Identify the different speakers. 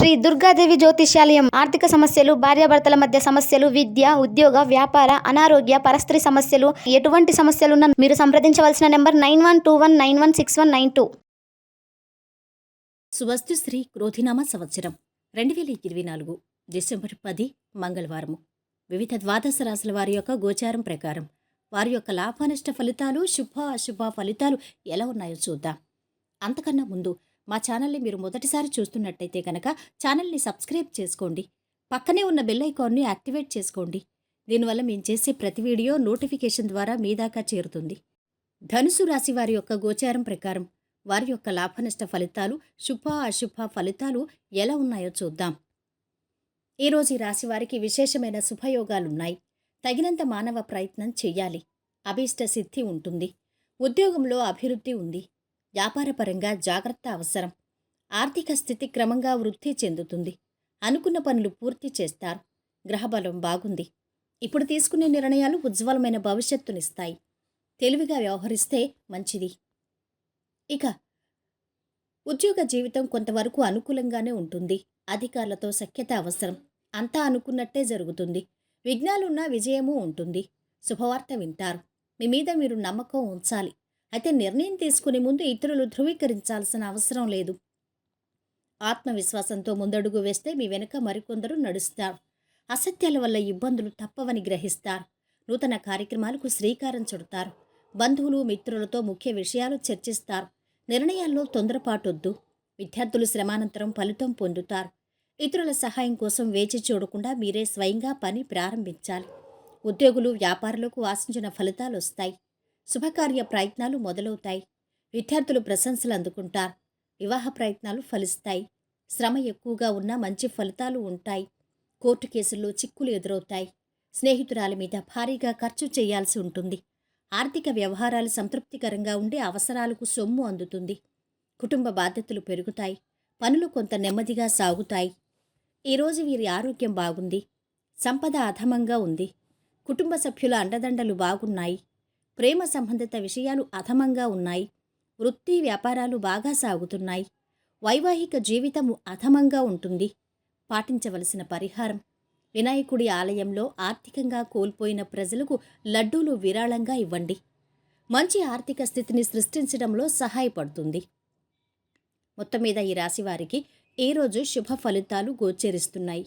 Speaker 1: శ్రీ దుర్గాదేవి జ్యోతిష్యాలయం. ఆర్థిక సమస్యలు, భార్యాభర్తల మధ్య సమస్యలు, విద్య, ఉద్యోగ, వ్యాపార, అనారోగ్య, పరస్త్రీ సమస్యలు, ఎటువంటి సమస్యలున్నా మీరు సంప్రదించవలసిన నెంబర్ 9121916192.
Speaker 2: స్వస్తి శ్రీ క్రోధినామ సంవత్సరం 2024 డిసెంబర్ 10 మంగళవారము. వివిధ ద్వాదశ రాశుల వారి యొక్క గోచారం ప్రకారం వారి యొక్క లాభానిష్ట ఫలితాలు, శుభ అశుభ ఫలితాలు ఎలా ఉన్నాయో చూద్దాం. అంతకన్నా ముందు మా ఛానల్ని మీరు మొదటిసారి చూస్తున్నట్టయితే కనుక ఛానల్ని సబ్స్క్రైబ్ చేసుకోండి. పక్కనే ఉన్న బెల్ ఐకాన్ని యాక్టివేట్ చేసుకోండి. దీనివల్ల మేము చేసే ప్రతి వీడియో నోటిఫికేషన్ ద్వారా మీ దాకా చేరుతుంది. ధనుసు రాశి వారి యొక్క గోచారం ప్రకారం వారి యొక్క లాభనష్ట ఫలితాలు, శుభ అశుభ ఫలితాలు ఎలా ఉన్నాయో చూద్దాం. ఈరోజు ఈ రాశి వారికి విశేషమైన శుభయోగాలున్నాయి. తగినంత మానవ ప్రయత్నం చెయ్యాలి. అభీష్ట సిద్ధి ఉంటుంది. ఉద్యోగంలో అభివృద్ధి ఉంది. వ్యాపారపరంగా జాగ్రత్త అవసరం. ఆర్థిక స్థితి క్రమంగా వృద్ధి చెందుతుంది. అనుకున్న పనులు పూర్తి చేస్తారు. గ్రహబలం బాగుంది. ఇప్పుడు తీసుకునే నిర్ణయాలు ఉజ్వలమైన భవిష్యత్తునిస్తాయి. తెలివిగా వ్యవహరిస్తే మంచిది. ఇక ఉద్యోగ జీవితం కొంతవరకు అనుకూలంగానే ఉంటుంది. అధికారులతో సఖ్యత అవసరం. అంతా అనుకున్నట్టే జరుగుతుంది. విఘ్నాలున్నా విజయమూ ఉంటుంది. శుభవార్త వింటారు. మీ మీద మీరు నమ్మకం ఉంచాలి. అయితే నిర్ణయం తీసుకునే ముందు ఇతరులు ధృవీకరించాల్సిన అవసరం లేదు. ఆత్మవిశ్వాసంతో ముందడుగు వేస్తే మీ వెనుక మరికొందరు నడుస్తారు. అసత్యాల వల్ల ఇబ్బందులు తప్పవని గ్రహిస్తారు. నూతన కార్యక్రమాలకు శ్రీకారం చుడతారు. బంధువులు, మిత్రులతో ముఖ్య విషయాలు చర్చిస్తారు. నిర్ణయాల్లో తొందరపాటొద్దు. విద్యార్థులు శ్రమానంతరం ఫలితం పొందుతారు. ఇతరుల సహాయం కోసం వేచి చూడకుండా మీరే స్వయంగా పని ప్రారంభించాలి. ఉద్యోగులు, వ్యాపారులకు ఆశించిన ఫలితాలు వస్తాయి. శుభకార్య ప్రయత్నాలు మొదలవుతాయి. విద్యార్థులు ప్రశంసలు అందుకుంటారు. వివాహ ప్రయత్నాలు ఫలిస్తాయి. శ్రమ ఎక్కువగా ఉన్నా మంచి ఫలితాలు ఉంటాయి. కోర్టు కేసుల్లో చిక్కులు ఎదురవుతాయి. స్నేహితురాలి మీద భారీగా ఖర్చు చేయాల్సి ఉంటుంది. ఆర్థిక వ్యవహారాలు సంతృప్తికరంగా ఉండే అవసరాలకు సొమ్ము అందుతుంది. కుటుంబ బాధ్యతలు పెరుగుతాయి. పనులు కొంత నెమ్మదిగా సాగుతాయి. ఈరోజు వీరి ఆరోగ్యం బాగుంది. సంపద అధమంగా ఉంది. కుటుంబ సభ్యుల అండదండలు బాగున్నాయి. ప్రేమ సంబంధిత విషయాలు అధమంగా ఉన్నాయి. వృత్తి, వ్యాపారాలు బాగా సాగుతున్నాయి. వైవాహిక జీవితము అధమంగా ఉంటుంది. పాటించవలసిన పరిహారం: వినాయకుడి ఆలయంలో ఆర్థికంగా కోల్పోయిన ప్రజలకు లడ్డూలు విరాళంగా ఇవ్వండి. మంచి ఆర్థిక స్థితిని సృష్టించడంలో సహాయపడుతుంది. మొత్తం మీద ఈ రాశి వారికి ఈరోజు శుభ ఫలితాలు గోచరిస్తున్నాయి.